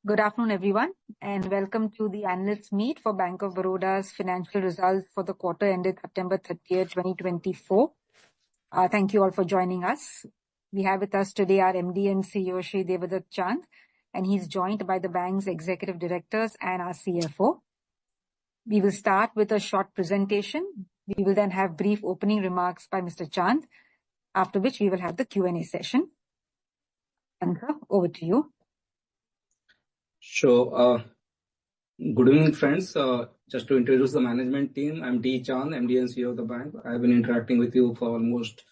Good afternoon, everyone, and welcome to the analyst meet for Bank of Baroda's financial results for the quarter ended September 30th, 2024. Thank you all for joining us. We have with us today our MD and CEO, Shri Devdutt Chand, and he's joined by the bank's executive directors and our CFO. We will start with a short presentation. We will then have brief opening remarks by Mr. Chand, after which we will have the Q&A session. Anka, over to you. Sure. Good evening, friends. Just to introduce the management team, I'm D. Chand, MD and CEO of the bank. I've been interacting with you for almost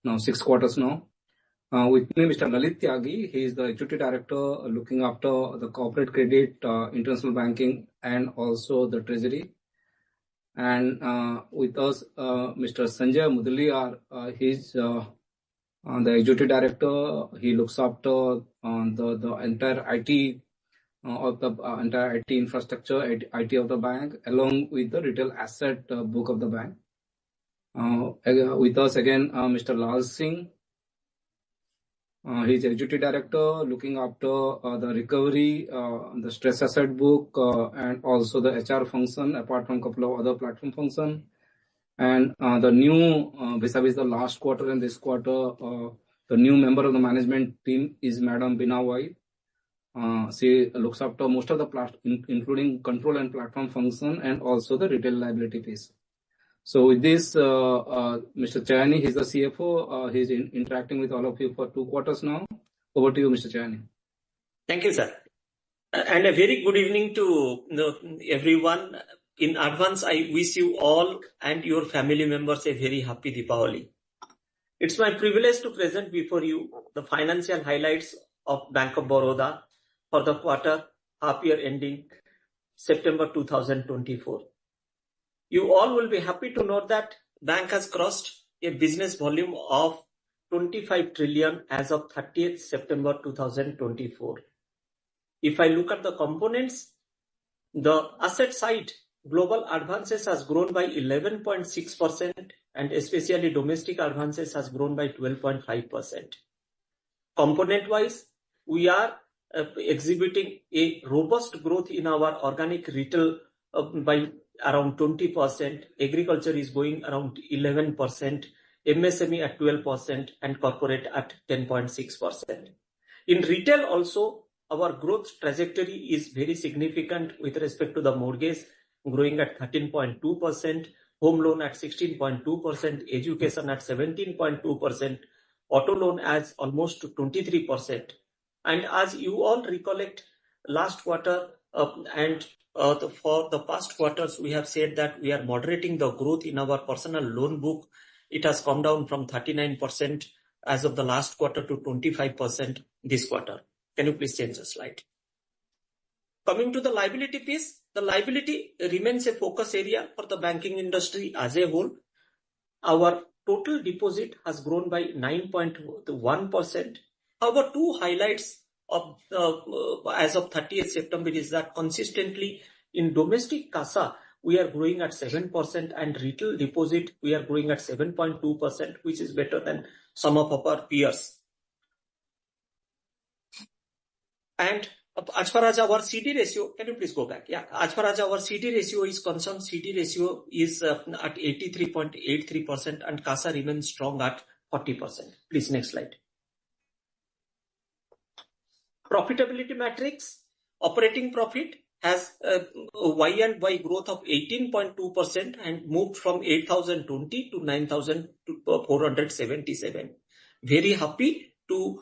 6 quarters now. With me, Mr. Lalit Tyagi. He is the Executive Director looking after the corporate credit, international banking, and also the treasury. And with us, Mr. Sanjay Mudaliar. He's the Executive Director. He looks after the entire IT of the entire IT infrastructure, IT of the bank, along with the retail asset book of the bank. With us again, Mr. Lal Singh. He's Executive Director looking after the recovery, the stress asset book, and also the HR function, apart from a couple of other platform functions. And the new, vis-a-vis the last quarter and this quarter, the new member of the management team is Madam Bina Wai. She looks after most of the including control and platform function and also the retail liability piece. So with this, Mr. Chayani, he's the CFO. He's interacting with all of you for 2 quarters now. Over to you, Mr. Chayani. Thank you, sir. And a very good evening to everyone. In advance, I wish you all and your family members a very happy Deepavali. It's my privilege to present before you the financial highlights of Bank of Baroda for the quarter half year ending September 2024. You all will be happy to note that bank has crossed a business volume of 25 trillion as of 30th September 2024. If I look at the components, the asset side, global advances has grown by 11.6% and especially domestic advances has grown by 12.5%. Component wise, we are exhibiting a robust growth in our organic retail by around 20%, agriculture is going around 11%, MSME at 12% and corporate at 10.6%. In retail also, our growth trajectory is very significant with respect to the mortgage growing at 13.2%, home loan at 16.2%, education at 17.2%, auto loan as almost 23%. And as you all recollect, last quarter for the past quarters, we have said that we are moderating the growth in our personal loan book. It has come down from 39% as of the last quarter to 25% this quarter. Can you please change the slide? Coming to the liability piece, the liability remains a focus area for the banking industry as a whole. Our total deposit has grown by 9.1%. However, 2 highlights of as of 30th September is that consistently in domestic CASA, we are growing at 7% and retail deposit, we are growing at 7.2%, which is better than some of our peers. And as far as our CD ratio, can you please go back? Yeah, as far as our CD ratio is concerned, CD ratio is at 83.83% and CASA remains strong at 40%. Please, next slide. Profitability metrics, operating profit has a Y&Y growth of 18.2% and moved from 8,020 to 9,477. Very happy to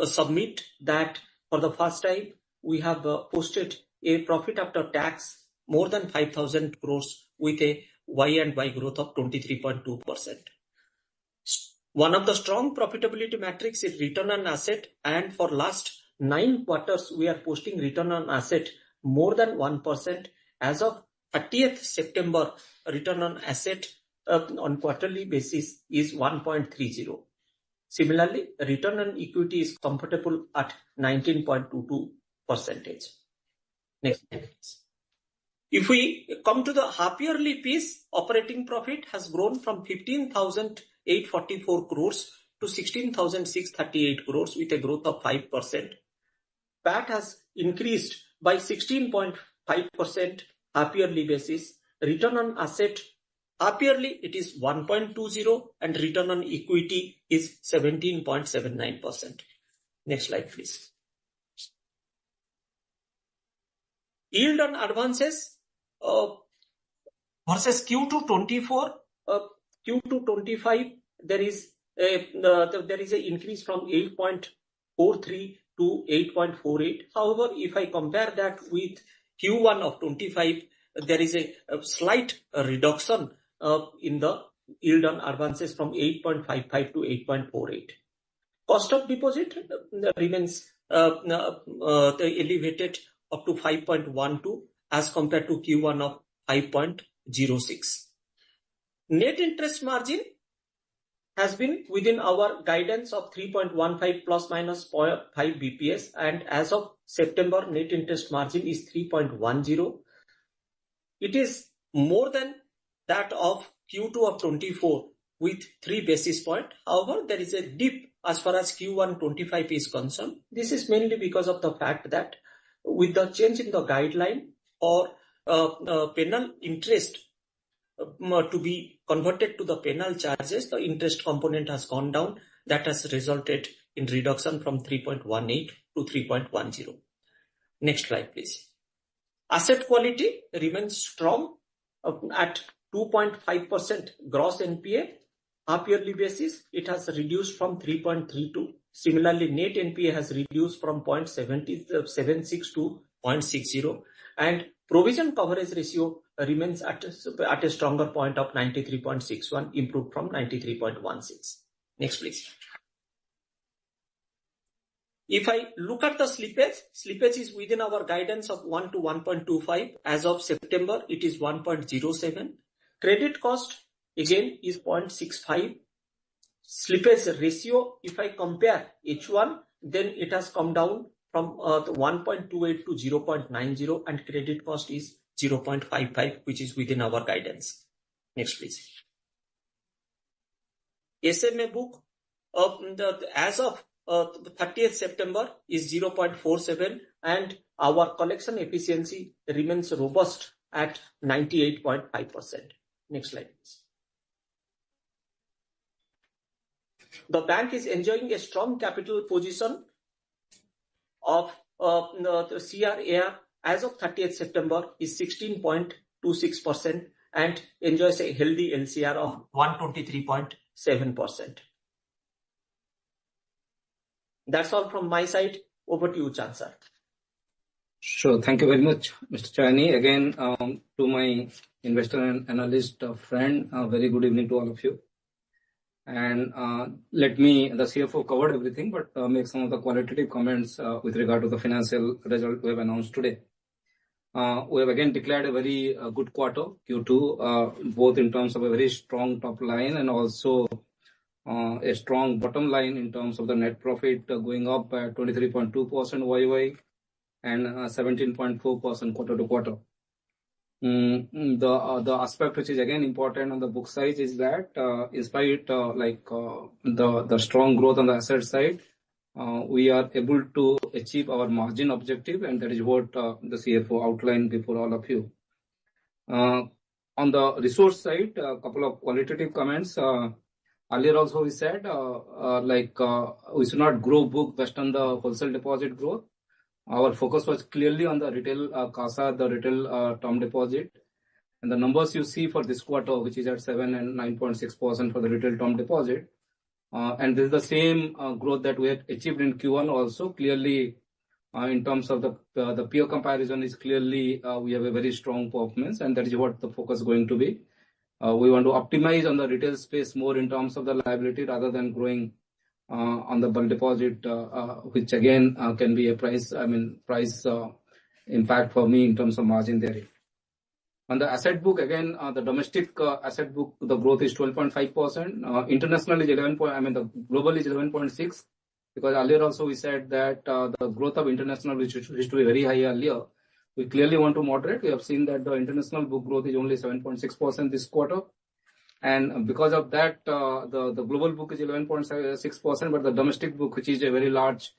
submit that for the first time we have posted a profit after tax more than 5,000 crores with a Y&Y growth of 23.2%. One of the strong profitability metrics is return on asset, and for last 9 quarters we are posting return on asset more than 1%. As of 30th September, return on asset on quarterly basis is 1.30. Similarly, return on equity is comfortable at 19.22%. Next slide. If we come to the half yearly piece, operating profit has grown from 15,844 crores to 16,638 crores with a growth of 5%. PAT has increased by 16.5% half yearly basis. Return on asset half yearly it is 1.20 and return on equity is 17.79%. Next slide, please. Yield on advances versus Q2 25, there is an increase from 8.43 to 8.48. However, if I compare that with Q1 of 25, there is a slight reduction in the yield on advances from 8.55 to 8.48. Cost of deposit remains elevated up to 5.12 as compared to Q1 of 5.06. Net interest margin has been within our guidance of 3.15 plus minus 5 BPS, and as of September, net interest margin is 3.10. It is more than that of Q2 of 24 with 3 basis points. However, there is a dip as far as Q1 25 is concerned. This is mainly because of the fact that with the change in the guideline or penal interest to be converted to the penal charges, the interest component has gone down. That has resulted in reduction from 3.18 to 3.10. Next slide, please. Asset quality remains strong at 2.5% gross NPA. Half yearly basis, it has reduced from 3.32. Similarly, net NPA has reduced from 0.76 to 0.60, and provision coverage ratio remains at a stronger point of 93.61, improved from 93.16. Next, please. If I look at the slippage is within our guidance of 1 to 1.25. As of September, it is 1.07. Credit cost again is 0.65. Slippage ratio, if I compare H1, then it has come down from 1.28 to 0.90, and credit cost is 0.55, which is within our guidance. Next, please. SMA book as of 30th September is 0.47, and our collection efficiency remains robust at 98.5%. Next slide, please. The bank is enjoying a strong capital position of the CRAR as of 30th September is 16.26% and enjoys a healthy LCR of 123.7%. That's all from my side. Over to you, Chand sir. Sure. Thank you very much, Mr. Chani. Again, to my investor and analyst friend, very good evening to all of you. And the CFO covered everything, but make some of the qualitative comments with regard to the financial result we have announced today. We have again declared a very good quarter, Q2, both in terms of a very strong top line and also a strong bottom line in terms of the net profit going up by 23.2% YY and 17.4% quarter to quarter. The aspect which is again important on the book side is that in spite the strong growth on the asset side, we are able to achieve our margin objective, and that is what the CFO outlined before all of you. On the resource side, a couple of qualitative comments. Earlier also we said we should not grow book based on the wholesale deposit growth. Our focus was clearly on the retail CASA, the retail term deposit. And the numbers you see for this quarter, which is at 7 and 9.6% for the retail term deposit. And this is the same growth that we had achieved in Q1 also. Clearly, in terms of the peer comparison is clearly we have a very strong performance, and that is what the focus is going to be. We want to optimize on the retail space more in terms of the liability rather than growing on the bulk deposit, which again can be a price impact for me in terms of margin there. On the asset book, again, the domestic asset book, the growth is 12.5%. International is 11. The global is 11.6, because earlier also we said that the growth of international, which used to be very high earlier, we clearly want to moderate. We have seen that the international book growth is only 7.6% this quarter. And because of that, the global book is 11.6%, but the domestic book, which is a very large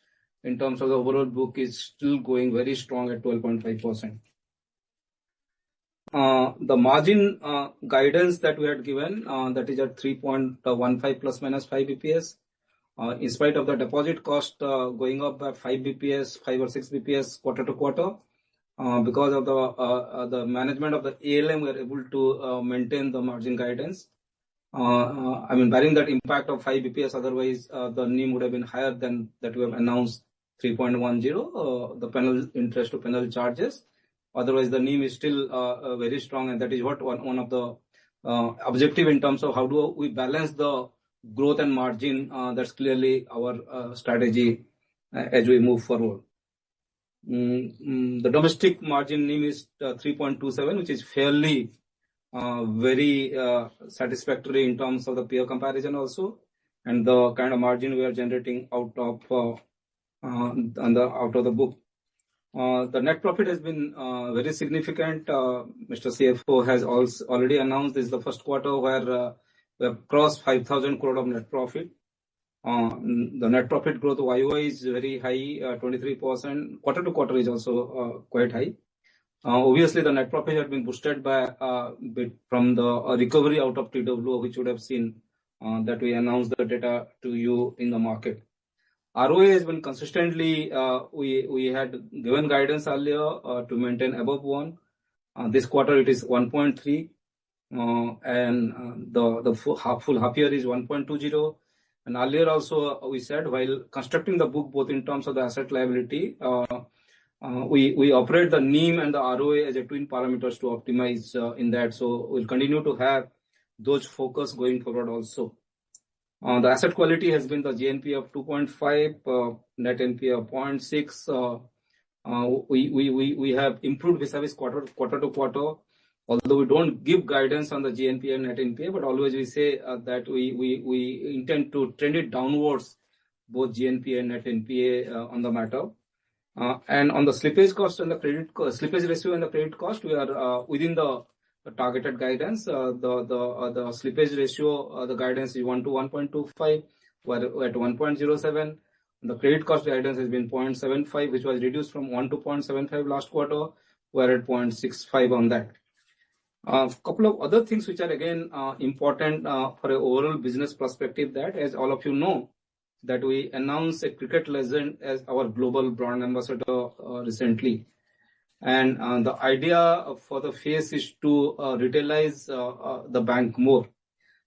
in terms of the overall book is still going very strong at 12.5%. The margin guidance that we had given, that is at 3.15 plus minus 5 bps. In spite of the deposit cost going up by 5 bps, 5 or 6 bps quarter to quarter, because of the management of the ALM, we are able to maintain the margin guidance. I mean, barring that impact of 5 bps, otherwise the NIM would have been higher than that we have announced 3.10, the penal interest to penal charges. Otherwise, the NIM is still very strong, and that is what one of the objective in terms of how do we balance the growth and margin. That's clearly our strategy as we move forward. The domestic margin NIM is 3.27, which is fairly very satisfactory in terms of the peer comparison also, and the kind of margin we are generating out of the book. The net profit has been very significant. Mr. CFO has also already announced this is the first quarter where we have crossed 5,000 crore of net profit. The net profit growth YOY is very high, 23%. Quarter to quarter is also quite high. Obviously, the net profit has been boosted by bit from the recovery out of TWO, which you would have seen that we announced the data to you in the market. ROA has been consistently, we had given guidance earlier to maintain above 1. This quarter it is 1.3, and the full half year is 1.20. And earlier also we said while constructing the book both in terms of the asset liability, we operate the NIM and the ROA as a twin parameters to optimize in that. So we'll continue to have those focus going forward also. The asset quality has been the GNP of 2.5, net NPA of 0.6. We have improved vis-a-vis quarter to quarter. Although we don't give guidance on the GNPA and net NPA, but always we say that we intend to trend it downwards, both GNPA and net NPA on the matter. And on the slippage cost and the credit slippage ratio and the credit cost, we are within the targeted guidance. The slippage ratio, the guidance is 1 to 1.25. We're at 1.07. The credit cost guidance has been 0.75, which was reduced from 1 to 0.75 last quarter. We're at 0.65 on that. A couple of other things which are again important for an overall business perspective, that as all of you know, that we announced a cricket legend as our global brand ambassador recently. And the idea for the phase is to retailize the bank more.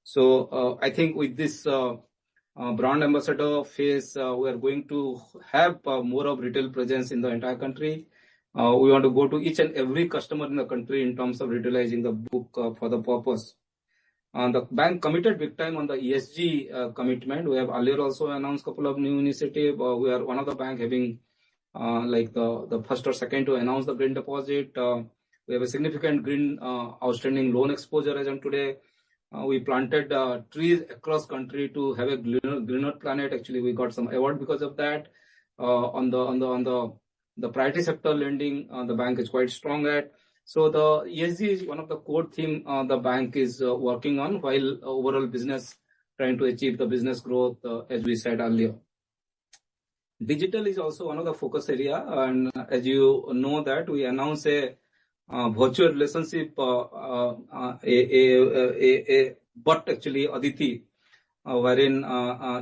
So I think with this brand ambassador phase, we are going to have more of retail presence in the entire country. We want to go to each and every customer in the country in terms of retailizing the book for the purpose. The bank committed big time on the ESG commitment. We have earlier also announced a couple of new initiatives. We are one of the bank having like the first or second to announce the green deposit. We have a significant green outstanding loan exposure as on today. We planted trees across country to have a greener planet. Actually, we got some award because of that. On the priority sector lending, the bank is quite strong at. So the ESG is one of the core theme the bank is working on, while overall business trying to achieve the business growth as we said earlier. Digital is also one of the focus area, and as you know that we announced a virtual relationship, but actually Aditi, wherein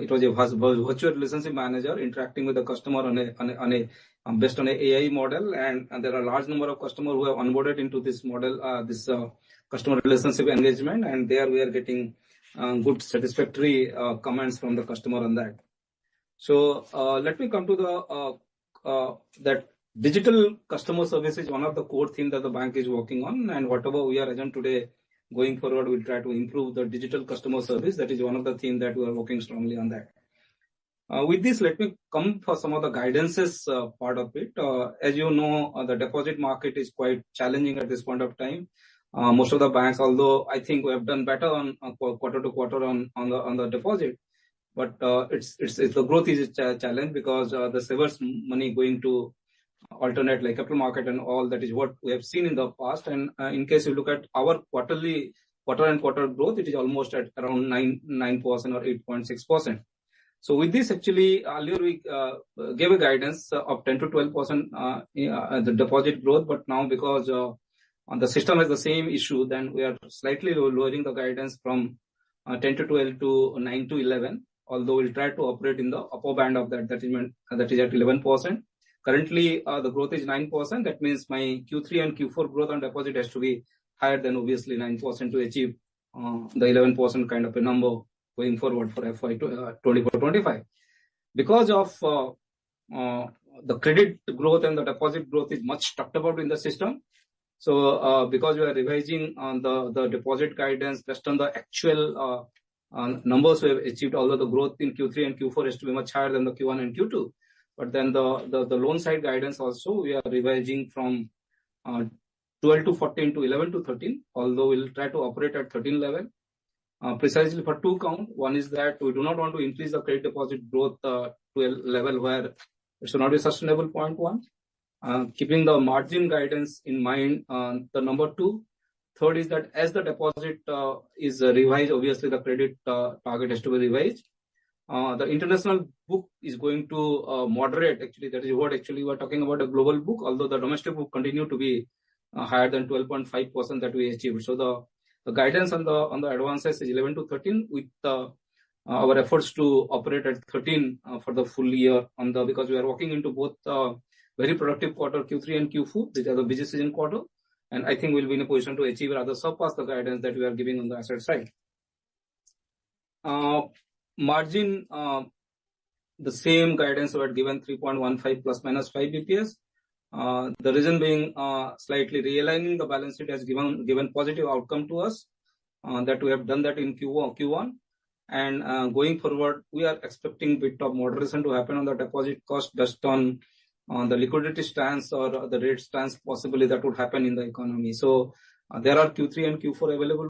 it was a virtual relationship manager interacting with the customer on a based on a AI model, and there are a large number of customers who have onboarded into this model, this customer relationship engagement, and there we are getting good satisfactory comments from the customer on that. So let me come to the that digital customer service is one of the core themes that the bank is working on, and whatever we are agent today going forward, we'll try to improve the digital customer service. That is one of the themes that we are working strongly on that. With this, let me come for some of the guidances part of it. As you know, the deposit market is quite challenging at this point of time. Most of the banks, although I think we have done better on quarter to quarter on the deposit, but it's the growth is a challenge because the savers money going to alternate like capital market and all that is what we have seen in the past. And in case you look at our quarter and quarter growth, it is almost at around 9% or 8.6%. So with this, actually, earlier we gave a guidance of 10 to 12% the deposit growth, but now because the system has the same issue, then we are slightly lowering the guidance from 10 to 12 to 9 to 11. Although we'll try to operate in the upper band of that, that is at 11%. Currently, the growth is 9%. That means my Q3 and Q4 growth on deposit has to be higher than obviously 9% to achieve the 11% kind of a number going forward for FY 24-25. Because of the credit growth and the deposit growth is much talked about in the system. So because we are revising on the deposit guidance based on the actual numbers we have achieved, although the growth in Q3 and Q4 has to be much higher than the Q1 and Q2. But then the loan side guidance also we are revising from 12 to 14 to 11 to 13, although we'll try to operate at 13 level. Precisely for two counts. One is that we do not want to increase the credit deposit growth to a level where it should not be sustainable, point one. Keeping the margin guidance in mind, the number two. Third is that as the deposit is revised, obviously the credit target has to be revised. The international book is going to moderate. Actually, that is what actually we are talking about, a global book, although the domestic book continue to be higher than 12.5% that we achieved. So the guidance on the advances is 11 to 13 with our efforts to operate at 13 for the full year because we are walking into both very productive quarter Q3 and Q4, which are the busy season quarter. And I think we'll be in a position to achieve rather surpass the guidance that we are giving on the asset side. Margin, the same guidance we had given 3.15 plus minus 5 BPS. The reason being slightly realigning the balance sheet has given positive outcome to us that we have done that in Q1. And going forward, we are expecting bit of moderation to happen on the deposit cost based on the liquidity stance or the rate stance possibly that would happen in the economy. So there are Q3 and Q4 available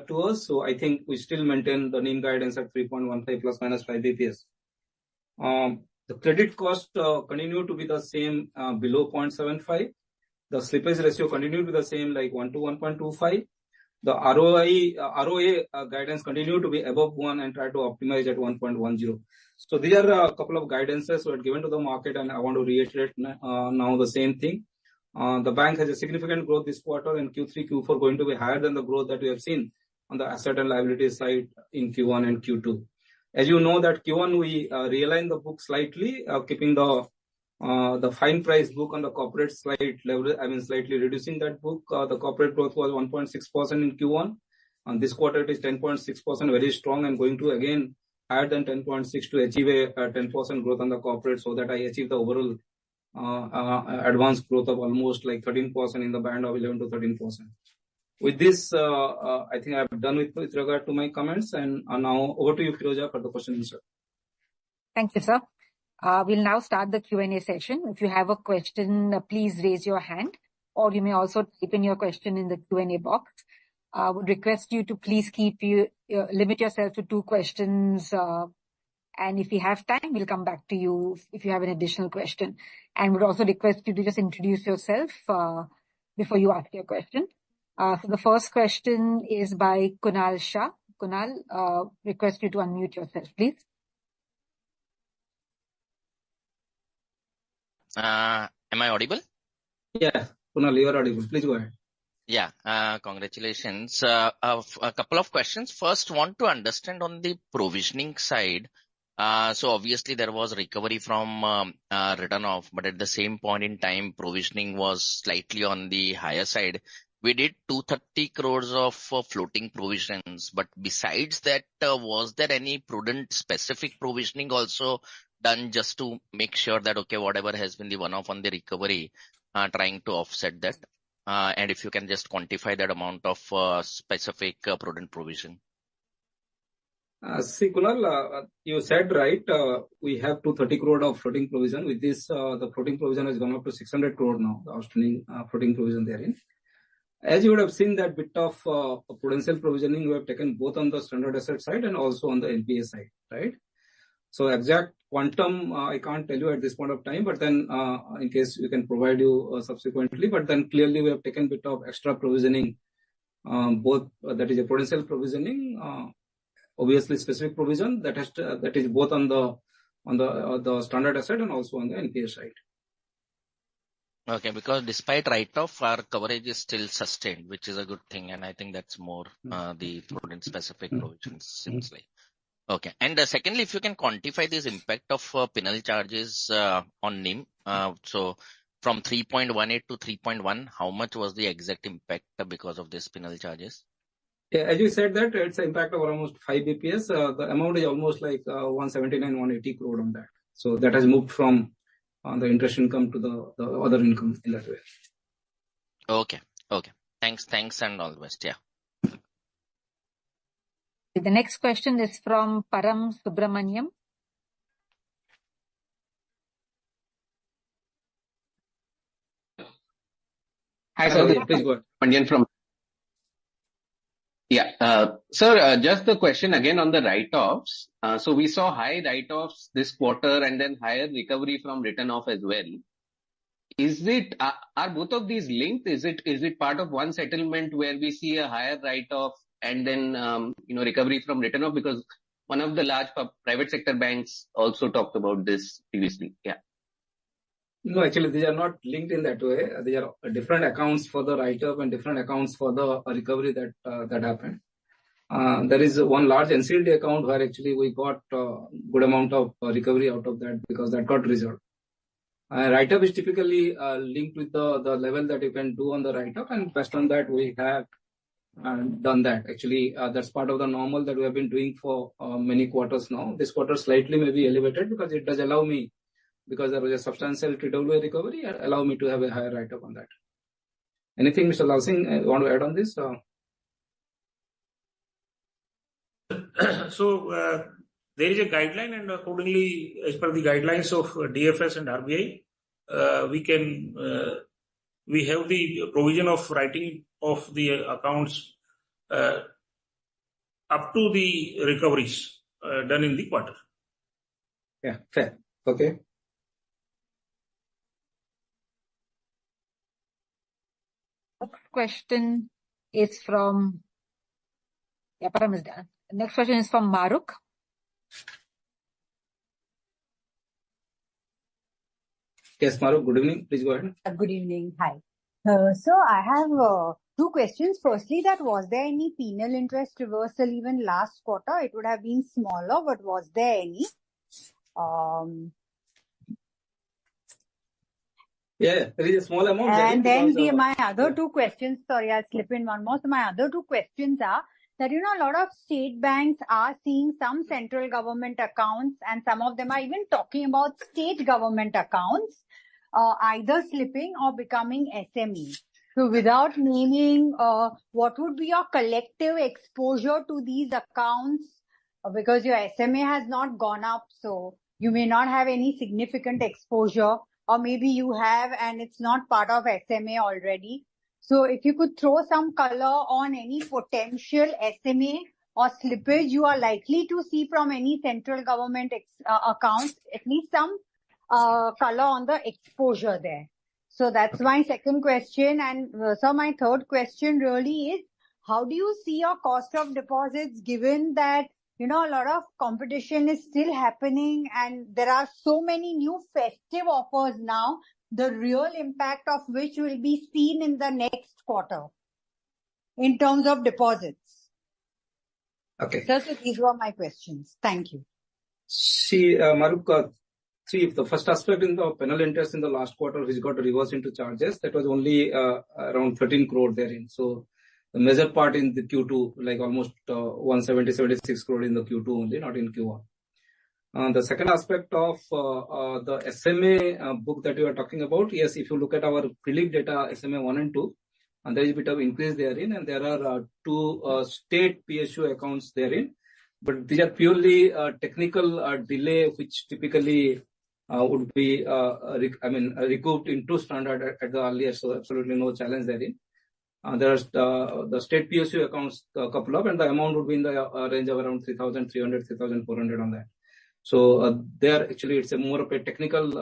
to us. So I think we still maintain the NIM guidance at 3.15 plus minus 5 BPS. The credit cost continue to be the same below 0.75. The slippage ratio continue to be the same like 1 to 1.25. The ROA guidance continue to be above 1 and try to optimize at 1.10. So these are a couple of guidances we had given to the market, and I want to reiterate now the same thing. The bank has a significant growth this quarter, and Q3, Q4 going to be higher than the growth that we have seen on the asset and liability side in Q1 and Q2. As you know that Q1 we realigned the book slightly, keeping the fine price book on the corporate side level, slightly reducing that book. The corporate growth was 1.6% in Q1. And this quarter it is 10.6%, very strong, and going to again higher than 10.6 to achieve a 10% growth on the corporate, so that I achieve the overall advanced growth of almost like 13% in the band of 11 to 13%. With this, I think I've done with regard to my comments, and now over to you, Firoja, for the question answer. Thank you, sir. We'll now start the Q&A session. If you have a question, please raise your hand, or you may also type in your question in the Q&A box. I would request you to please limit yourself to 2 questions. And if we have time, we'll come back to you if you have an additional question. And would also request you to just introduce yourself before you ask your question. So the first question is by Kunal Shah. Kunal, request you to unmute yourself, please. Am I audible? Yeah, Kunal, you are audible. Please go ahead. Yeah, congratulations. A couple of questions. First, want to understand on the provisioning side. So obviously there was recovery from written off, but at the same point in time, provisioning was slightly on the higher side. We did 230 crores of floating provisions, but besides that, was there any prudent specific provisioning also done just to make sure that, okay, whatever has been the one-off on the recovery, trying to offset that? And if you can just quantify that amount of specific prudent provision. See, Kunal, you said right, we have 230 crore of floating provision. With this, the floating provision has gone up to 600 crore now, the outstanding floating provision therein. As you would have seen that bit of prudential provisioning we have taken both on the standard asset side and also on the NPA side, right? So exact quantum, I can't tell you at this point of time, but then in case we can provide you subsequently, but then clearly we have taken bit of extra provisioning, both that is a prudential provisioning obviously specific provision that is both on the standard asset and also on the NPA side. Okay, because despite write-off, our coverage is still sustained, which is a good thing, and I think that's more the prudent specific provisions seems like. Okay, and secondly, if you can quantify this impact of penal charges on NIM, so from 3.18 to 3.1, how much was the exact impact because of this penal charges? Yeah, as you said that it's an impact of almost 5 BPS. The amount is almost like 179, 180 crore on that. So that has moved from the interest income to the other income in that way. Okay. Thanks and all the best. Yeah. The next question is from Param Subramaniam. Hi, sir. Please go ahead. Sir, just the question again on the write-offs. So we saw high write-offs this quarter and then higher recovery from written off as well. Is it, are both of these linked? Is it part of one settlement where we see a higher write-off and then, recovery from written off? Because one of the large private sector banks also talked about this previously. Yeah. No, actually, these are not linked in that way. They are different accounts for the write-up and different accounts for the recovery that happened. There is one large NCLD account where actually we got good amount of recovery out of that because that got resolved. Write-up is typically linked with the level that you can do on the write-up, and based on that we have done that. Actually, that's part of the normal that we have been doing for many quarters now. This quarter slightly may be elevated because it does allow me, because there was a substantial TWA recovery, allow me to have a higher write-up on that. Anything, Mr. Lal Singh, you want to add on this? So there is a guideline, and accordingly, as per the guidelines of DFS and RBI, we have the provision of writing of the accounts up to the recoveries done in the quarter. Yeah, fair. Okay. Next question is from Param is done. Next question is from Maruk. Yes, Maruk, good evening. Please go ahead. Good evening. Hi. So I have two questions. Firstly, that was there any penal interest reversal even last quarter? It would have been smaller, but was there any? Yeah, there is a small amount. And then my other two questions, sorry, I'll slip in one more. So my other two questions are that, a lot of state banks are seeing some central government accounts, and some of them are even talking about state government accounts either slipping or becoming SME. So without naming, what would be your collective exposure to these accounts? Because your SMA has not gone up, so you may not have any significant exposure, or maybe you have and it's not part of SMA already. So if you could throw some color on any potential SMA or slippage you are likely to see from any central government accounts, at least some color on the exposure there. So that's my second question. And so my third question really is, how do you see your cost of deposits given that, a lot of competition is still happening and there are so many new festive offers now, the real impact of which will be seen in the next quarter in terms of deposits? Okay. So these were my questions. Thank you. See, Maruk, the first aspect in the penal interest in the last quarter, which got reversed into charges, that was only around 13 crore therein. So the major part in the Q2, like almost 176 crore in the Q2 only, not in Q1. The second aspect of the SMA book that you are talking about, yes, if you look at our pre-leak data, SMA 1 and 2, and there is a bit of increase therein, and there are two state PSU accounts therein. But these are purely technical delay, which typically would be, recouped into standard at the earliest, so absolutely no challenge therein. There's the state PSU accounts, a couple of, and the amount would be in the range of around 3,300, 3,400 on that. So there actually it's a more of a technical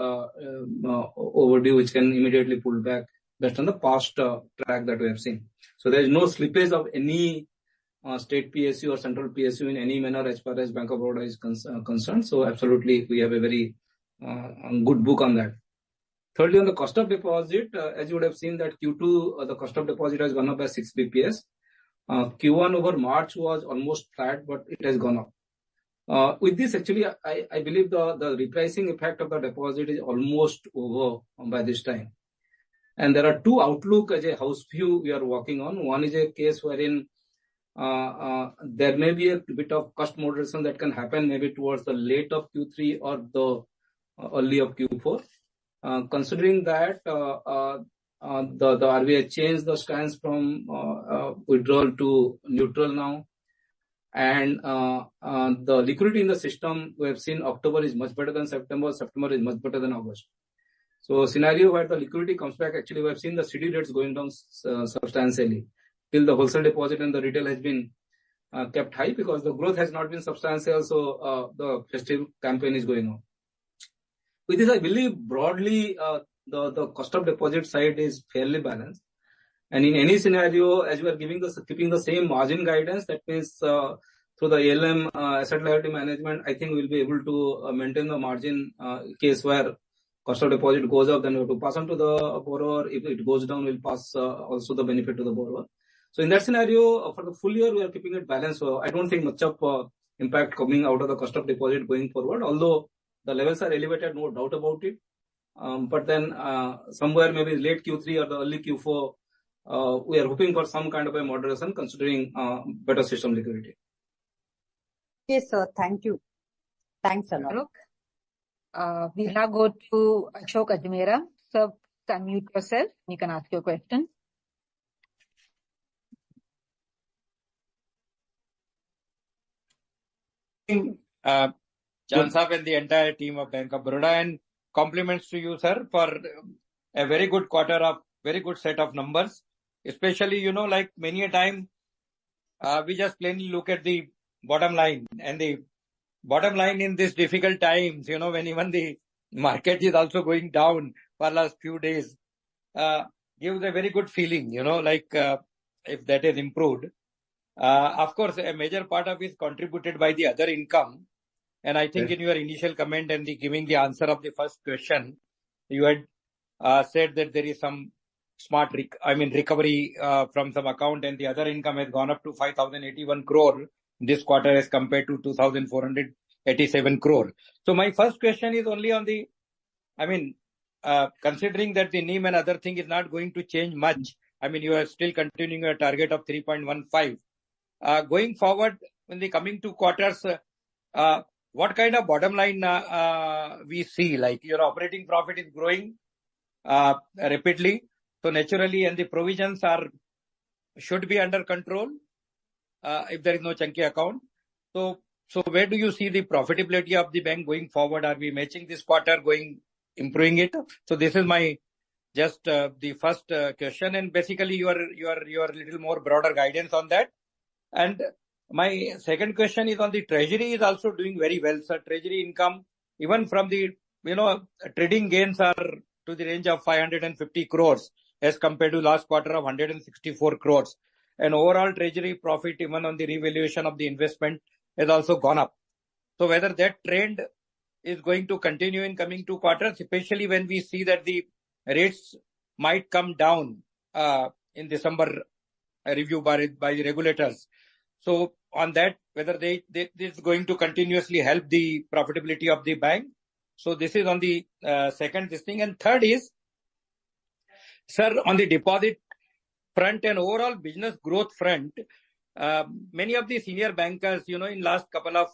overdue, which can immediately pull back based on the past track that we have seen. So there is no slippage of any state PSU or central PSU in any manner as far as Bank of Baroda is concerned. So absolutely, we have a very good book on that. Thirdly, on the cost of deposit, as you would have seen that Q2, the cost of deposit has gone up by 6 BPS. Q1 over March was almost flat, but it has gone up. With this, actually, I believe the repricing effect of the deposit is almost over by this time. And there are two outlook as a house view we are working on. One is a case wherein there may be a bit of cost moderation that can happen maybe towards the late of Q3 or the early of Q4. Considering that the RBI changed the stance from withdrawal to neutral now, and the liquidity in the system, we have seen October is much better than September, September is much better than August. So scenario where the liquidity comes back, actually we have seen the CD rates going down substantially. Till the wholesale deposit and the retail has been kept high because the growth has not been substantial, so the festive campaign is going on. With this, I believe broadly the cost of deposit side is fairly balanced. And in any scenario, as we are keeping the same margin guidance, that means through the ALM asset liability management, I think we'll be able to maintain the margin case where cost of deposit goes up, then we have to pass on to the borrower. If it goes down, we'll pass also the benefit to the borrower. So in that scenario, for the full year, we are keeping it balanced. So I don't think much of impact coming out of the cost of deposit going forward, although the levels are elevated, no doubt about it. But then somewhere maybe late Q3 or the early Q4, we are hoping for some kind of a moderation considering better system liquidity. Okay, sir. Thank you. Thanks a lot. We'll now go to Ashok Ajmera. Sir, unmute yourself. You can ask your question. Jan Saab and the entire team of Bank of Baroda, and compliments to you, sir, for a very good quarter of very good set of numbers. Especially, like many a time, we just plainly look at the bottom line, and the bottom line in these difficult times, when even the market is also going down for last few days, gives a very good feeling, if that is improved. Of course, a major part of it is contributed by the other income. And I think in your initial comment and giving the answer of the first question, you had said that there is some recovery from some account, and the other income has gone up to 5,081 crore this quarter as compared to 2,487 crore. So my first question is only on the, considering that the NIM and other thing is not going to change much. You are still continuing your target of 3.15. Going forward in the coming 2 quarters, what kind of bottom line we see? Like your operating profit is growing rapidly, so naturally, and the provisions should be under control if there is no chunky account. So where do you see the profitability of the bank going forward? Are we matching this quarter, improving it? So this is my just the first question, and basically your little more broader guidance on that. And my second question is on the treasury is also doing very well, sir. Treasury income, even from the, trading gains are to the range of 550 crores as compared to last quarter of 164 crores. And overall treasury profit, even on the revaluation of the investment, has also gone up. So whether that trend is going to continue in coming 2 quarters, especially when we see that the rates might come down in December review by the regulators. So on that, whether this is going to continuously help the profitability of the bank. So this is on the second thing. And third is, sir, on the deposit front and overall business growth front, many of the senior bankers, in last couple of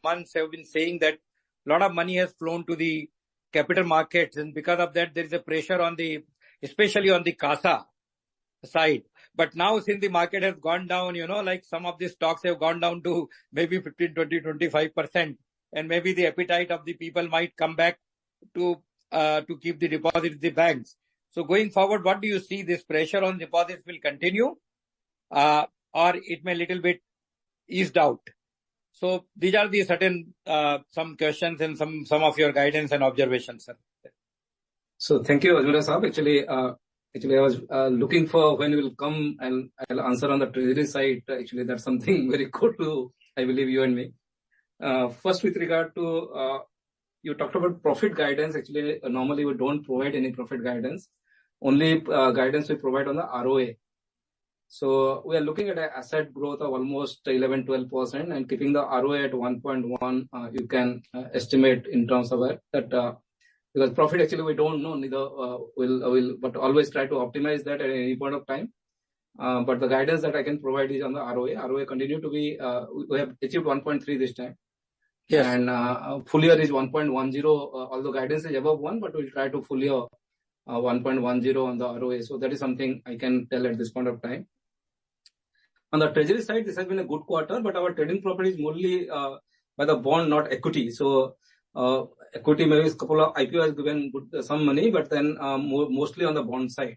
months have been saying that a lot of money has flown to the capital markets, and because of that, there is a pressure on especially on the CASA side. But now since the market has gone down, like some of the stocks have gone down to maybe 15, 20, 25%, and maybe the appetite of the people might come back to keep the deposits in the banks. So going forward, what do you see? This pressure on deposits will continue, or it may little bit eased out? So these are the certain some questions and some of your guidance and observations, sir. So thank you, Ajmera Saab. Actually, Actually, I was looking for when you will come and I'll answer on the treasury side. Actually, that's something very good to, I believe, you and me. First, with regard to, you talked about profit guidance. Actually, normally we don't provide any profit guidance. Only guidance we provide on the ROA. So we are looking at an asset growth of almost 11-12% and keeping the ROA at 1.1. You can estimate in terms of that. Because profit actually we don't know, neither will, but always try to optimize that at any point of time. But the guidance that I can provide is on the ROA. ROA continue to be, we have achieved 1.3 this time. Yes. And full year is 1.10, although guidance is above 1, but we'll try to full year 1.10 on the ROA. So that is something I can tell at this point of time. On the treasury side, this has been a good quarter, but our trading profit is mostly by the bond, not equity. So equity maybe a couple of IPO has given some money, but then mostly on the bond side.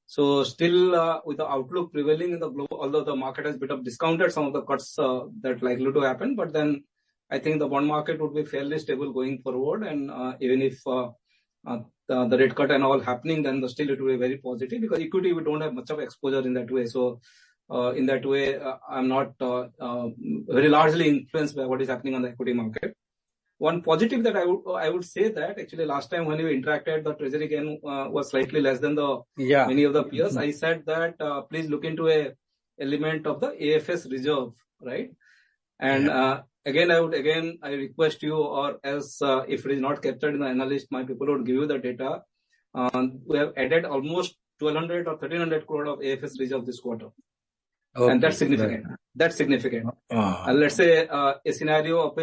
So still with the outlook prevailing in the global, although the market has bit of discounted some of the cuts that likely to happen, but then I think the bond market would be fairly stable going forward. And even if the rate cut and all happening, then still it will be very positive because equity we don't have much of exposure in that way. So in that way, I'm not very largely influenced by what is happening on the equity market. One positive that I would say that actually last time when we interacted, the treasury gain was slightly less than many of the peers. I said that please look into a element of the AFS reserve, right? And again, I request you, or else if it is not captured in the analyst, my people would give you the data. We have added almost 1,200 or 1,300 crore of AFS reserve this quarter. Okay. And that's significant. Right. That's significant. Let's say a scenario of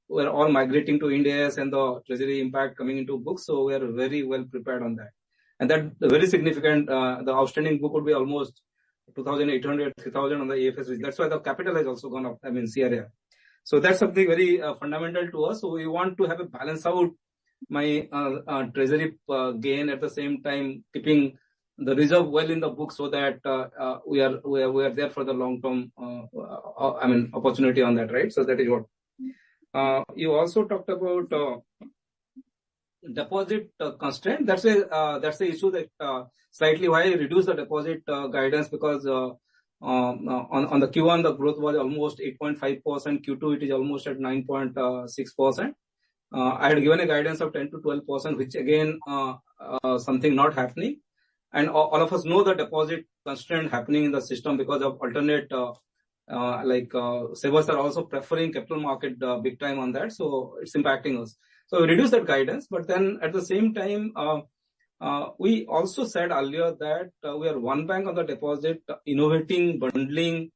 we're all migrating to India and the treasury impact coming into books. So we are very well prepared on that. And that very significant, the outstanding book would be almost 2,800, 3,000 on the AFS. That's why the capital has also gone up, I mean, CRA. So that's something very fundamental to us. So we want to have a balance out my treasury gain at the same time, keeping the reserve well in the book so that we are there for the long term, I mean, opportunity on that, right? So that is what. You also talked about deposit constraint. That's the issue that slightly why I reduced the deposit guidance because on the Q1 the growth was almost 8.5%. Q2 it is almost at 9.6%. I had given a guidance of 10 to 12%, which again something not happening. And all of us know the deposit constraint happening in the system because of alternate savers are also preferring capital market big time on that. So it's impacting us. So we reduced that guidance, but then at the same time, we also said earlier that we are one bank on the deposit, innovating, bundling,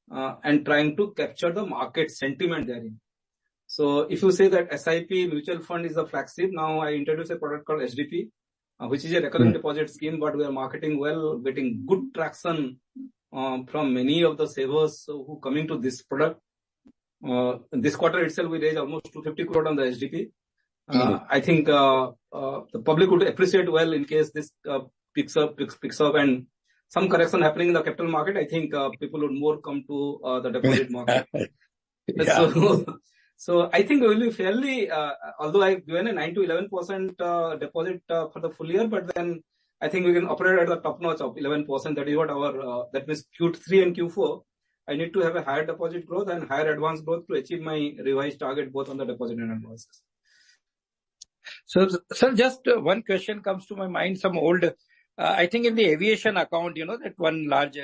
and trying to capture the market sentiment therein. So if you say that SIP mutual fund is the flagship, now I introduce a product called SDP, which is a recurring deposit scheme, but we are marketing well, getting good traction from many of the savers who coming to this product. This quarter itself, we raised almost 250 crore on the SDP. I think the public would appreciate well in case this picks up and some correction happening in the capital market. I think people would more come to the deposit market. So I think we will be fairly, although I've given a 9 to 11% deposit for the full year, but then I think we can operate at the top notch of 11%. That is what our, that means Q3 and Q4. I need to have a higher deposit growth and higher advance growth to achieve my revised target both on the deposit and advances. So, sir, just one question comes to my mind. Some old, I think in the aviation account, you know, that one large,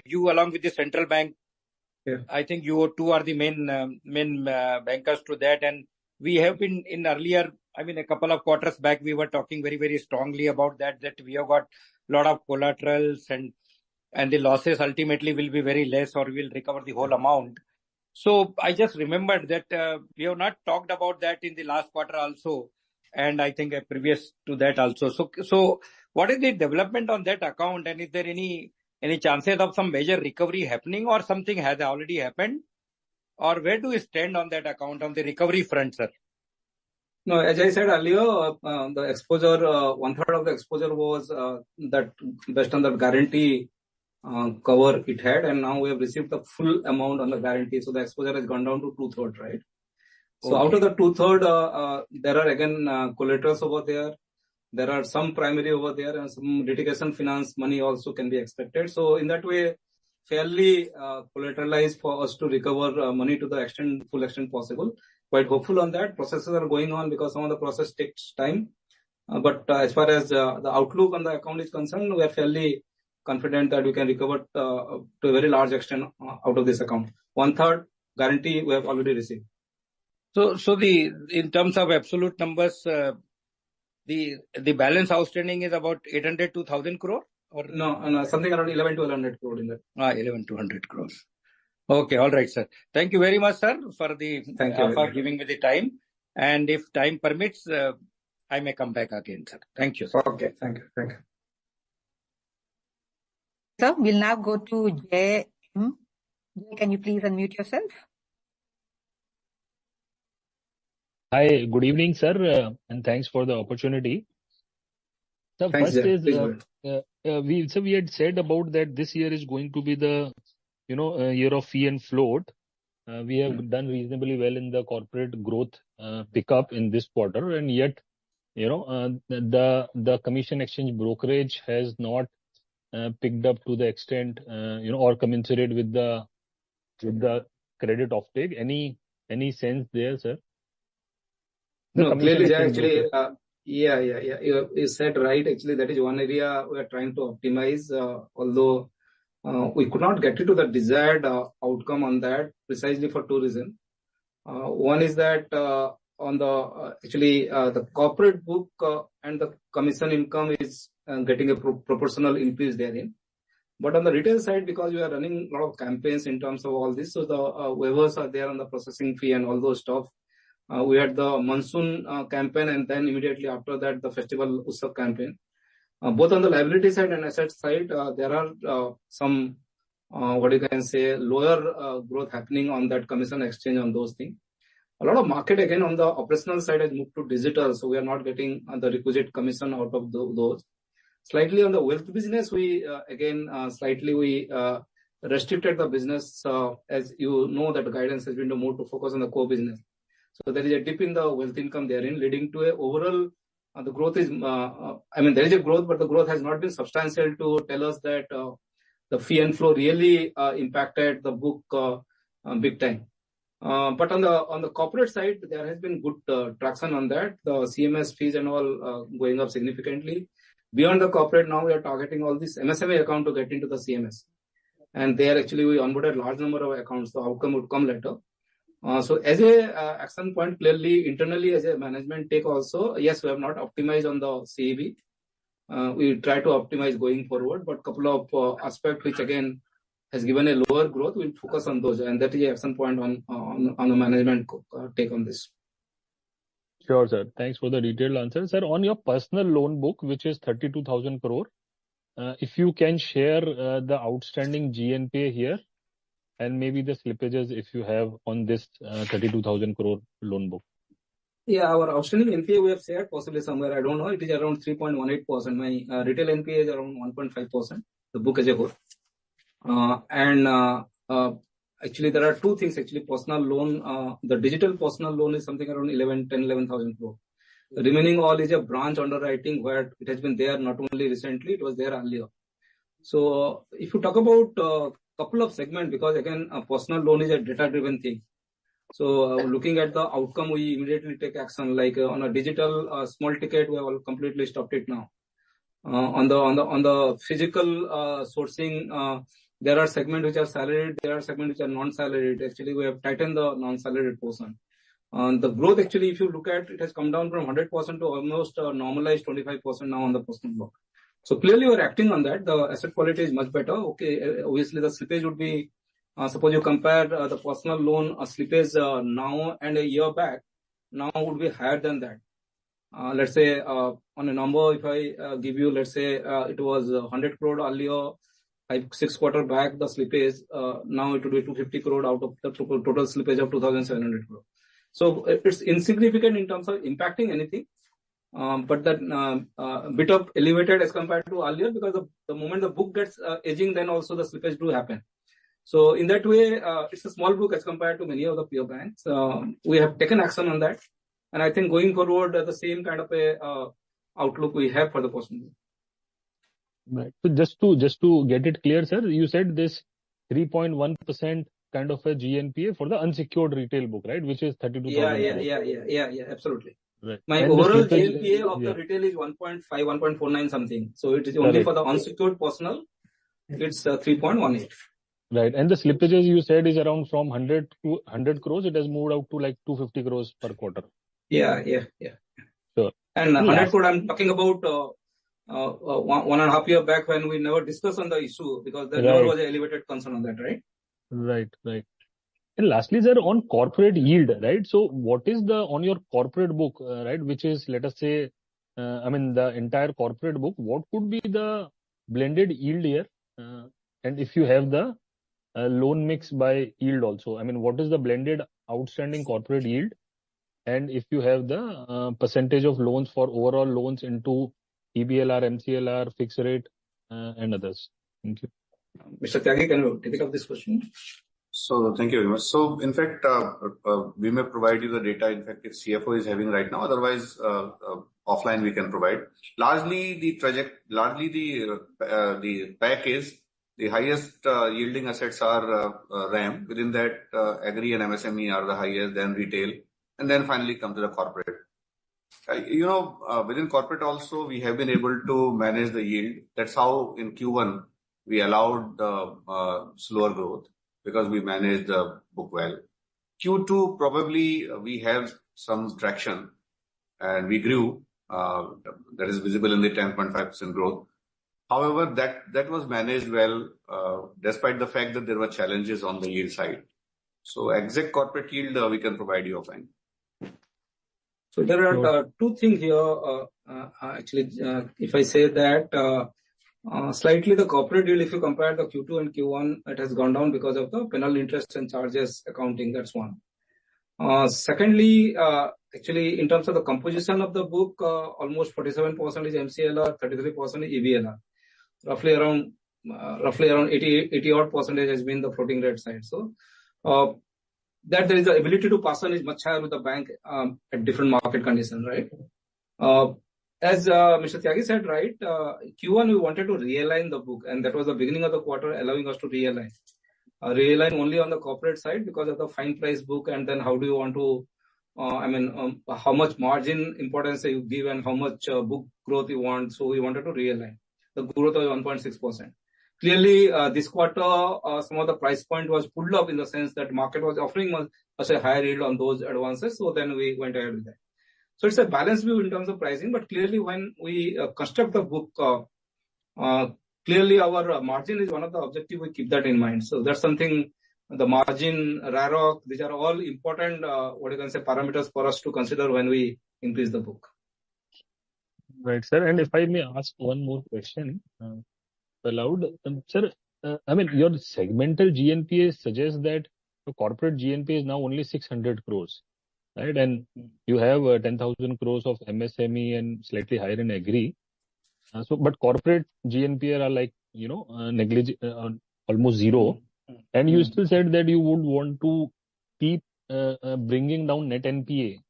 you along with the central bank, I think you two are the main bankers to that. And we have been in earlier, I mean, a couple of quarters back, we were talking very, very strongly about that we have got a lot of collaterals and the losses ultimately will be very less or we'll recover the whole amount. So I just remembered that we have not talked about that in the last quarter also. And I think previous to that also. So what is the development on that account? And is there any chances of some major recovery happening or something has already happened? Or where do we stand on that account on the recovery front, sir? No, as I said earlier, the exposure, 1/3 of the exposure was that based on the guarantee cover it had, and now we have received the full amount on the guarantee. So the exposure has gone down to 2/3, right? So out of the 2/3, there are again collaterals over there. there are some primary over there and some litigation finance money also can be expected. So in that way, fairly collateralized for us to recover money to the full extent possible. Quite hopeful on that. Processes are going on because some of the process takes time. But as far as the outlook on the account is concerned, we are fairly confident that we can recover to a very large extent out of this account. 1/3 guarantee we have already received. So in terms of absolute numbers, the balance outstanding is about 800 to 1,000 crore? Or no, something around 11 to 100 crore in that. 11 to 100 crores. Okay, all right, sir. Thank you very much, sir, for giving me the time. And if time permits, I may come back again, sir. Thank you, sir. Okay, thank you. Thank you. Sir, we'll now go to Jay M. Jay, can you please unmute yourself? Hi, good evening, sir, and thanks for the opportunity. The Thanks, first Jay. is, we had said about that this year is going to be the, year of fee and float. We have done reasonably well in the corporate growth pickup in this quarter, and yet, the commission exchange brokerage has not picked up to the extent, or commensurate with the credit offtake. Any sense there, sir? No, clearly, Jay, actually, you said right. Actually, that is one area we are trying to optimize, although we could not get into the desired outcome on that precisely for two reasons. One is that on the corporate book and the commission income is getting a proportional increase therein. But on the retail side, because we are running a lot of campaigns in terms of all this, so the waivers are there on the processing fee and all those stuff. We had the monsoon campaign, and then immediately after that, the festival Utsav campaign. Both on the liability side and asset side, there are some, lower growth happening on that commission exchange on those things. A lot of market, again, on the operational side has moved to digital, so we are not getting the requisite commission out of those. Slightly on the wealth business, we restricted the business, as you know that the guidance has been to move to focus on the core business. So there is a dip in the wealth income therein, leading to a overall, the growth is, there is a growth, but the growth has not been substantial to tell us that the fee and flow really impacted the book big time. But on the corporate side, there has been good traction on that. The CMS fees and all going up significantly. Beyond the corporate, now we are targeting all this MSME account to get into the CMS. And there actually we onboarded large number of accounts. The outcome would come later. So as a action point, clearly internally as a management take also, yes, we have not optimized on the CEB. We try to optimize going forward, but couple of aspects which again has given a lower growth, we'll focus on those, and that is a action point on the management take on this. Sure, sir. Thanks for the detailed answer. Sir, on your personal loan book, which is 32,000 crore, if you can share the outstanding GNPA here, and maybe the slippages if you have on this 32,000 crore loan book. Yeah, our outstanding NPA we have shared possibly somewhere, I don't know, it is around 3.18%. My retail NPA is around 1.5%, the book as a whole. Actually there are two things actually. Personal loan, the digital personal loan is something around 11,000 crore. The remaining all is a branch underwriting where it has been there not only recently, it was there earlier. So if you talk about couple of segments, because again, a personal loan is a data-driven thing. So looking at the outcome, we immediately take action. Like on a digital small ticket, we have all completely stopped it now. On the physical sourcing, there are segments which are salaried, there are segments which are non-salaried. Actually, we have tightened the non-salaried portion. The growth actually, if you look at it, has come down from 100% to almost normalized 25% now on the personal loan. So clearly we're acting on that. The asset quality is much better. Okay, obviously the slippage would be, suppose you compare the personal loan slippage now and a year back, now would be higher than that. Let's say on a number, if I give you, let's say it was 100 crore earlier, 5-6 quarters back, the slippage, now it would be 250 crore out of the total slippage of 2,700 crore. So it's insignificant in terms of impacting anything. But that bit of elevated as compared to earlier, because the moment the book gets aging, then also the slippage do happen. So in that way, it's a small book as compared to many of the peer banks. We have taken action on that, and I think going forward, the same kind of a outlook we have for the personal loan. Right. So just to get it clear, sir, you said this 3.1% kind of a GNPA for the unsecured retail book, right? Which is 32,000 crores. Yeah, absolutely. Right. My And the overall slippage, GNPA of yeah, the retail is 1.5, 1.49 something. So it is only correct. for the unsecured personal, it's 3.18. Right. And the slippages you said is around from 100 to 100 crores. It has moved out to like 250 crores per quarter. Yeah. Sure. And And 100 crore, I'm talking about 1.5 years back when we never discussed on the issue because there never right, was an elevated concern on that, right? right. And lastly, sir, on corporate yield, right? So what is on your corporate book, right? Which is, let us say, the entire corporate book, what could be the blended yield here? And if you have the loan mix by yield also, what is the blended outstanding corporate yield? And if you have the percentage of loans for overall loans into EBLR, MCLR, fixed rate, and others. Thank you. Mr. Tyagi, can you take it up this question? So thank you very much. So in fact, we may provide you the data. In fact, if CFO is having right now, otherwise offline we can provide. Largely the pack is the highest yielding assets are RAM. Within that, agri and MSME are the highest, then retail, and then finally come to the corporate. Within corporate also we have been able to manage the yield. That's how in Q1 we allowed slower growth, because we managed the book well. Q2, probably we have some traction and we grew. That is visible in the 10.5% growth. However, that was managed well, despite the fact that there were challenges on the yield side. So exact corporate yield we can provide you offline. So there are two things here. Actually, if I say that slightly the corporate yield, if you compare the Q2 and Q1, it has gone down because of the penal interest and charges accounting. That's one. Secondly, actually, in terms of the composition of the book, almost 47% is MCLR, 33% is EBLR. Roughly around 80 odd percentage has been the floating rate side. So that there is the ability to pass on is much higher with the bank at different market conditions, right? As Mr. Tyagi said, right, Q1 we wanted to realign the book, and that was the beginning of the quarter, allowing us to realign. Realign only on the corporate side because of the fine price book, and then how do you want to, how much margin importance you give and how much book growth you want. So we wanted to realign. The growth was 1.6%. Clearly, this quarter, some of the price point was pulled up in the sense that market was offering us a higher yield on those advances. So then we went ahead with that. So it's a balanced view in terms of pricing, but clearly when we construct the book, clearly our margin is one of the objectives. We keep that in mind. So that's something, the margin, RAROC, these are all important, parameters for us to consider when we increase the book. Right, sir. And if I may ask one more question, allowed, sir, your segmental GNPA suggests that the corporate GNPA is now only 600 crores. Right, and you have 10,000 crores of MSME and slightly higher in agri. But corporate GNPA are like, negligible, almost zero. And you still said that you would want to keep bringing down net NPA.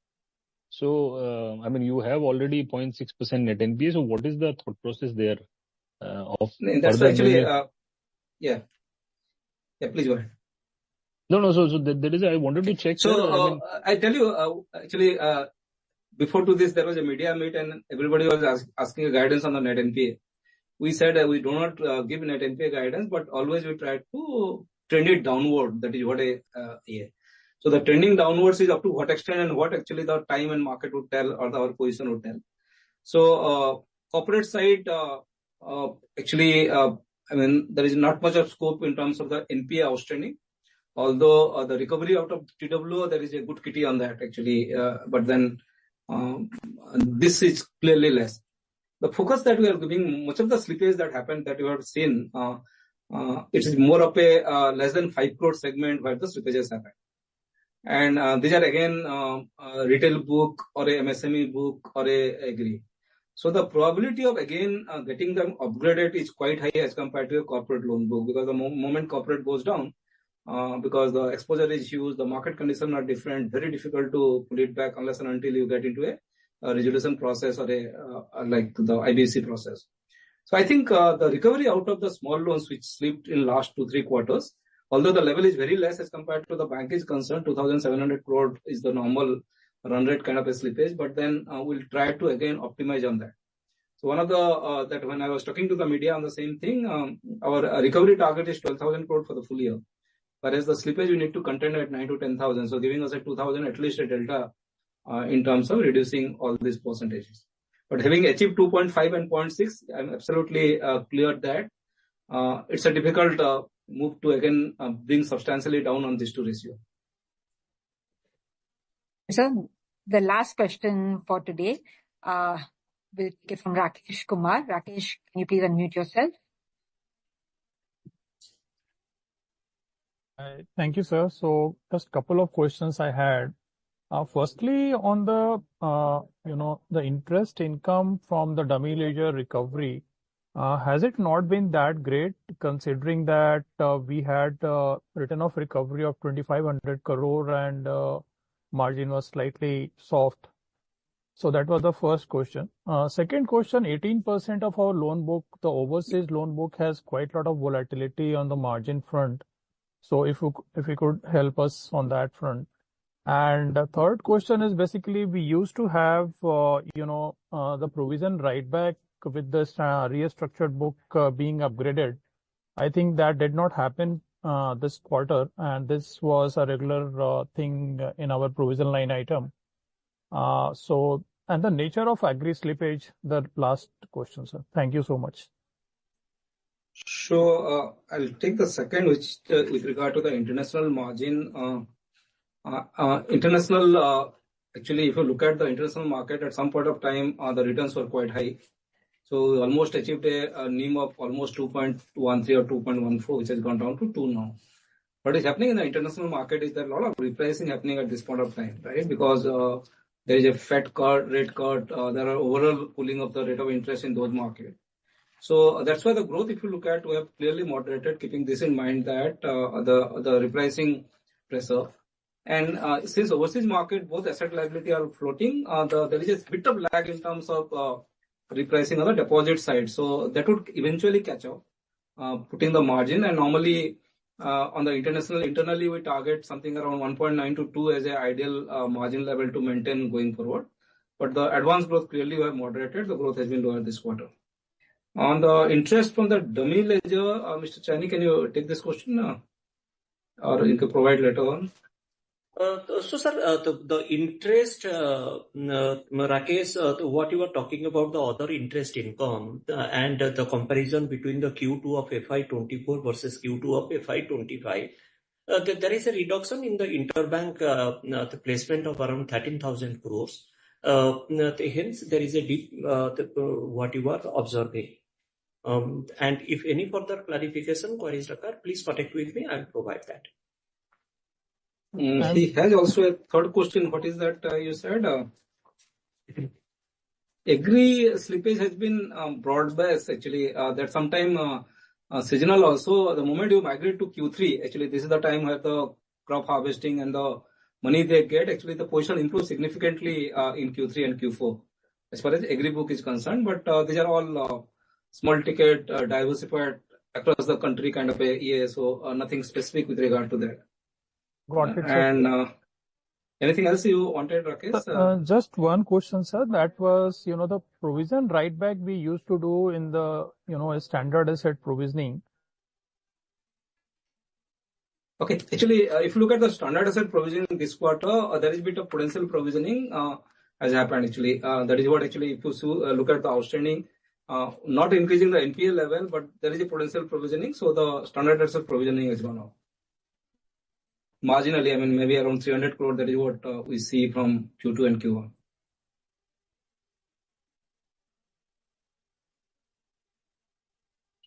So, you have already 0.6% net NPA. So what is the thought process there? That's actually, yeah, please go ahead. No. So that is, I wanted to check. So I tell you, actually, before to this, there was a media meet and everybody was asking a guidance on the net NPA. We said we do not give net NPA guidance, but always we try to trend it downward. That is what So the trending downwards is up to what extent and what actually the time and market would tell or our position would tell. So corporate side, actually, there is not much of scope in terms of the NPA outstanding. Although the recovery out of TWO, there is a good kitty on that actually, but then this is clearly less. The focus that we are giving, much of the slippage that happened that you have seen, it is more of a less than 5 crore segment where the slippages happen. And these are again retail book or a MSME book or a agri. So the probability of again getting them upgraded is quite high as compared to a corporate loan book, because the moment corporate goes down, because the exposure is huge, the market conditions are different, very difficult to pull it back unless and until you get into a resolution process or like the IBC process. So I think the recovery out of the small loans which slipped in last 2-3 quarters, although the level is very less as compared to the bank is concerned, 2,700 crore is the normal run rate kind of a slippage, but then we'll try to again optimize on that. So one of the, that when I was talking to the media on the same thing, our recovery target is 12,000 crore for the full year. Whereas the slippage we need to contain at 9 to 10,000. So giving us a 2,000 at least a delta in terms of reducing all these percentages. But having achieved 2.5 and 0.6, I'm absolutely clear that it's a difficult move to again bring substantially down on these two ratio. So the last question for today, we'll take it from Rakesh Kumar. Rakesh, can you please unmute yourself? Thank you, sir. So just a couple of questions I had. Firstly, on the, the interest income from the dummy ledger recovery, has it not been that great considering that we had written off recovery of 2,500 crore and margin was slightly soft? So that was the first question. Second question, 18% of our loan book, the overseas loan book has quite a lot of volatility on the margin front. So if you could help us on that front. And the third question is basically we used to have, the provision write back with this restructured book being upgraded. I think that did not happen this quarter, and this was a regular thing in our provision line item. And the nature of agri slippage, the last question, sir. Thank you so much. So I'll take the second, which with regard to the international margin. Actually, if you look at the international market, at some point of time, the returns were quite high. So we almost achieved a NIM of almost 2.13 or 2.14, which has gone down to 2 now. What is happening in the international market is that a lot of repricing happening at this point of time, right? Because there is a Fed cut, rate cut, there are overall pulling of the rate of interest in those markets. So that's why the growth, if you look at, we have clearly moderated, keeping this in mind that the repricing pressure. And since overseas market, both asset liability are floating, there is a bit of lag in terms of repricing on the deposit side. So that would eventually catch up, putting the margin. And normally on the internally we target something around 1.9 to 2 as an ideal margin level to maintain going forward. But the advance growth clearly we have moderated. The growth has been lower this quarter. On the interest from the dummy ledger, Mr. Chani, can you take this question or you can provide later on? So, sir, the interest, Rakesh, what you were talking about, the other interest income and the comparison between the Q2 of FY24 versus Q2 of FY25, there is a reduction in the interbank the placement of around 13,000 crores. Hence, there is a dip, what you are observing. And if any further clarification queries occur, please contact with me. I will provide that. He has also a third question. What is that you said? Agri slippage has been broad-based actually. That sometime seasonal also. The moment you migrate to Q3, actually this is the time where the crop harvesting and the money they get, actually the position improves significantly in Q3 and Q4 as far as agri book is concerned. But these are all small ticket, diversified across the country kind of a EA. So nothing specific with regard to that. Got it, and anything else you wanted, Rakesh? Just one question, sir. That was, the provision write back we used to do in the, standard asset provisioning. Okay. Actually, if you look at the standard asset provisioning this quarter, there is a bit of potential provisioning has happened actually. That is what actually, if you look at the outstanding, not increasing the NPA level, but there is a potential provisioning. So the standard asset provisioning has gone up. Marginally, I mean, maybe around 300 crore. That is what we see from Q2 and Q1.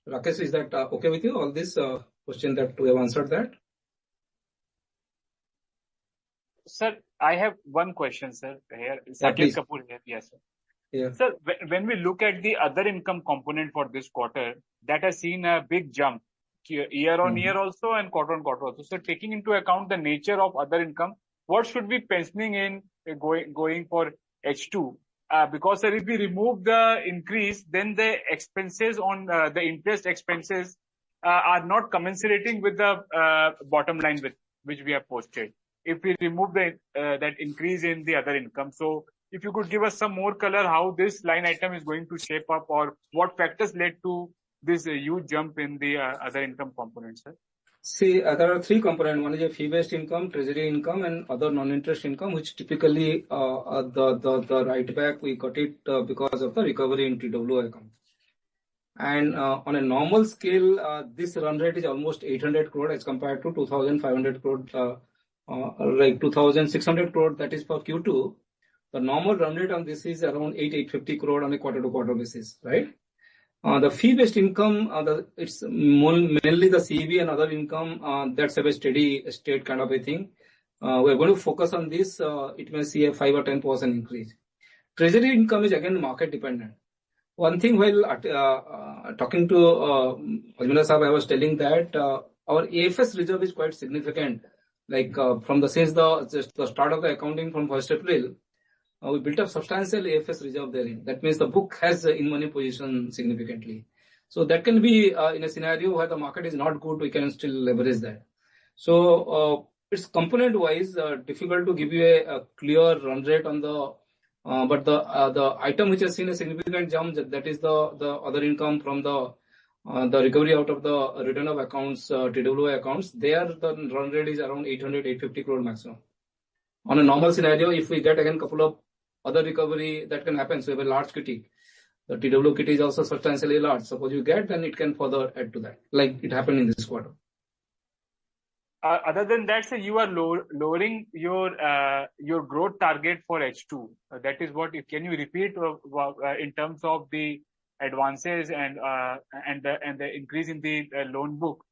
Rakesh, is that okay with you? All this question that we have answered that? Sir, I have one question, sir. Here, Saket Kapoor here. Yes, sir. Yeah. Sir, when we look at the other income component for this quarter, that has seen a big jump year on year also and quarter on quarter also. So taking into account the nature of other income, what should be penciling in going for H2? because sir, if we remove the increase, then the expenses on the interest expenses are not commensurating with the bottom line with which we have posted. If we remove the that increase in the other income, so if you could give us some more color how this line item is going to shape up, or what factors led to this huge jump in the other income component, sir? See, there are three components. One is a fee-based income, treasury income, and other non-interest income, which typically the write back we got it because of the recovery in TWO account. And on a normal scale, this run rate is almost 800 crore as compared to 2,500 crore, like 2,600 crore. That is for Q2. The normal run rate on this is around 850 crore on a quarter-to-quarter basis, right? The fee-based income, it's mainly the CEB and other income, that's a steady state kind of a thing. We're going to focus on this. It may see a 5 or 10% increase. Treasury income is again market dependent. One thing while talking to Ajmera Sahab, I was telling that our AFS reserve is quite significant. Like since the start of the accounting from 1st April, we built up substantial AFS reserve therein. That means the book has in-money position significantly. So that can be in a scenario where the market is not good, we can still leverage that. So it's component-wise difficult to give you a clear run rate on the, but the item which has seen a significant jump, that is the other income from the recovery out of the return of accounts, TWO accounts. There the run rate is around 800-850 crore maximum. On a normal scenario, if we get again couple of other recovery, that can happen. So we have a large kitty. The TWO kitty is also substantially large. Suppose you get, then it can further add to that, like it happened in this quarter. Other than that, sir, you are lowering your growth target for H2. That is what. Can you repeat in terms of the advances and the increase in the loan book?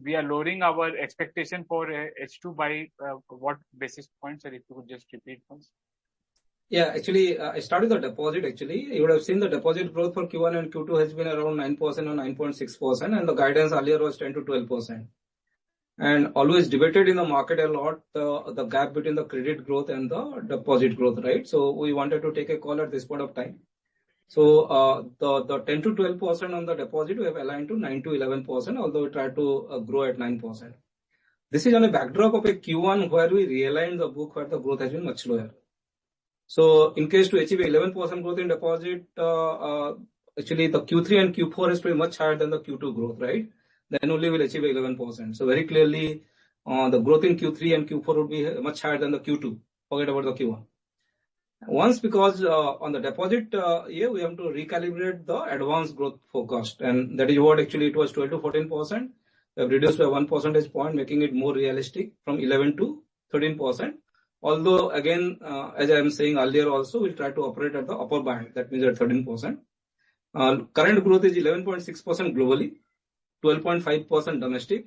We are lowering our expectation for H2 by what basis points, sir? If you could just repeat once. Yeah, actually, I started the deposit. Actually, you would have seen the deposit growth for Q1 and Q2 has been around 9% or 9.6%, and the guidance earlier was 10 to 12%. And always debated in the market a lot the gap between the credit growth and the deposit growth, right? So we wanted to take a call at this point of time. So the 10 to 12% on the deposit we have aligned to 9 to 11%, although we try to grow at 9%. This is on a backdrop of a Q1 where we realigned the book where the growth has been much lower. So in case to achieve 11% growth in deposit, actually the Q3 and Q4 has to be much higher than the Q2 growth, right? Then only we'll achieve 11%. So very clearly, the growth in Q3 and Q4 would be much higher than the Q2. Forget about the Q1. Once because on the deposit, we have to recalibrate the advance growth forecast, and that is what actually it was 12 to 14%. We have reduced by 1 percentage point, making it more realistic from 11 to 13%. Although again, as I am saying earlier also, we'll try to operate at the upper band. That means at 13%. Current growth is 11.6% globally, 12.5% domestic.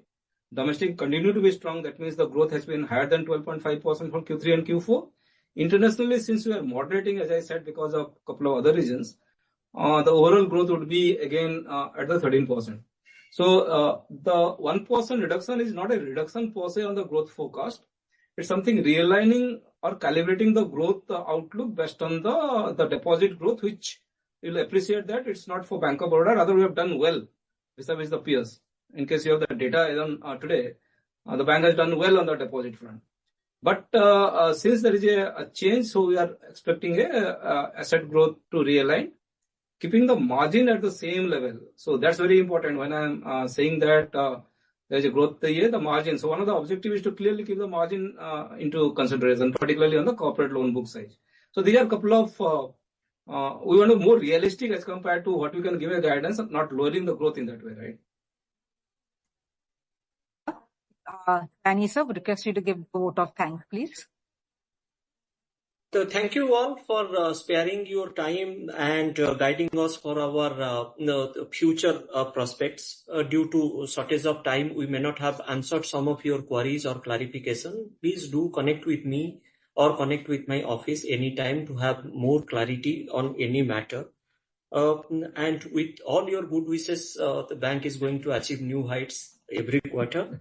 Domestic continue to be strong. That means the growth has been higher than 12.5% for Q3 and Q4. Internationally, since we are moderating, as I said, because of a couple of other reasons, the overall growth would be again at the 13%. So the 1% reduction is not a reduction per se on the growth forecast. It's something realigning or calibrating the growth outlook based on the deposit growth, which you'll appreciate that it's not for Bank of Baroda. Rather, we have done well vis-a-vis the peers. In case you have the data today, the bank has done well on the deposit front. But since there is a change, so we are expecting asset growth to realign, keeping the margin at the same level. So that's very important when I'm saying that there's a growth the margin. So one of the objectives is to clearly keep the margin into consideration, particularly on the corporate loan book size. So these are a couple of, we want to be more realistic as compared to what we can give a guidance, not lowering the growth in that way, right? Danny sir, would request you to give a vote of thanks, please. So thank you all for sparing your time and guiding us for our future prospects. Due to shortage of time, we may not have answered some of your queries or clarification. Please do connect with me or connect with my office anytime to have more clarity on any matter. And with all your good wishes, the bank is going to achieve new heights every quarter.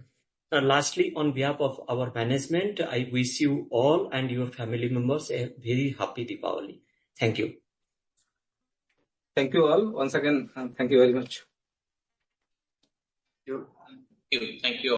And lastly, on behalf of our management, I wish you all and your family members a very happy Deepavali. Thank Thank you. Thank you all. Once again, thank you very much. Thank you.